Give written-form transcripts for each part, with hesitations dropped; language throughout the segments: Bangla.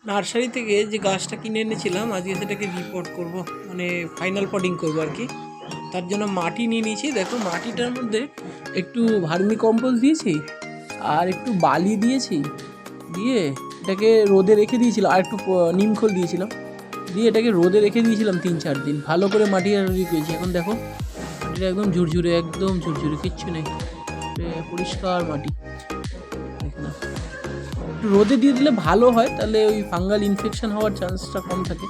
নার্সারি থেকে যে গাছটা কিনে এনেছিলাম আজকে সেটাকে রিপোর্ট করব, মানে ফাইনাল পটিং করবো আর কি। তার জন্য মাটি নিয়ে নিয়েছি। দেখো মাটিটার মধ্যে একটু ভার্মি কম্পোস্ট দিয়েছি আর একটু বালি দিয়েছি, দিয়ে এটাকে রোদে রেখে দিয়েছিলাম, আর একটু নিমখোল দিয়েছিলাম, দিয়ে এটাকে রোদে রেখে দিয়েছিলাম 3-4 দিন। ভালো করে মাটি রেডি করেছি। এখন দেখো মাটিটা একদম ঝুরঝুরে, একদম ঝুরঝুরে, কিচ্ছু নেই, পরিষ্কার মাটি। দেখে না, একটু রোদে দিয়ে দিলে ভালো হয়, তাহলে ওই ফাঙ্গাল ইনফেকশন হওয়ার চান্সটা কম থাকে।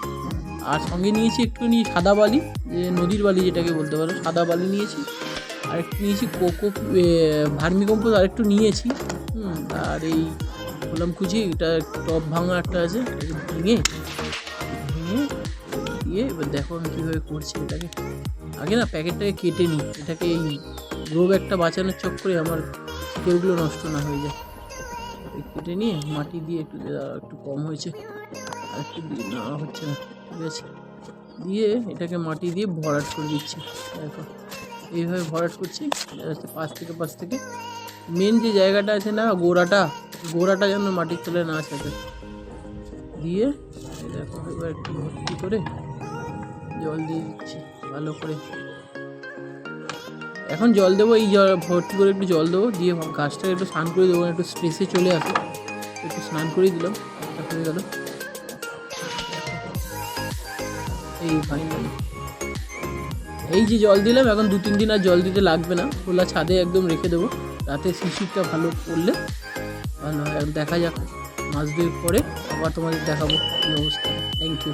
আর সঙ্গে নিয়েছি একটুখানি সাদা বালি, যে নদীর বালি যেটাকে বলতে পারো, সাদা বালি নিয়েছি। আর একটু নিয়েছি ভার্মি কম্পোস্ট আর একটু নিয়েছি। আর এই বললাম কুচি, এটা টপ ভাঙা একটা আছে, ভেঙে দিয়ে এবার দেখো আমি কীভাবে করছি এটাকে। আগে না প্যাকেটটাকে কেটে নিই, এটাকে এই গ্রো ব্যাগটা বাঁচানোর চক্করে আমার শিকড়গুলো নষ্ট না হয়ে যায়। কেটে নিয়ে মাটি দিয়ে একটু কম হয়েছে, আর একটু না হচ্ছে না, ঠিক আছে, দিয়ে এটাকে মাটি দিয়ে ভরাট করে দিচ্ছি। দেখো এইভাবে ভরাট করছি, পাশ থেকে মেন যে জায়গাটা আছে না, গোড়াটা যেন মাটির তলায় না থাকে, দিয়ে দেখো এবার একটু ভর্তি করে জল দিয়ে দিচ্ছি ভালো করে। এখন জল দেবো, এই জল ভর্তি করে একটু জল দেবো, দিয়ে গাছটাকে একটু স্নান করে দেবো, একটু স্ট্রেসে চলে আসে, একটু স্নান করেই দিলাম, হয়ে গেল। এই ফাইনালি এই যে জল দিলাম, এখন 2-3 দিন আর জল দিতে লাগবে না, খোলা ছাদে একদম রেখে দেবো, রাতে শিশিরটা ভালো পড়লে ভালো হয়। দেখা যাক মাস 2 পরে আবার তোমাদের দেখাবো কী অবস্থা। Thank you.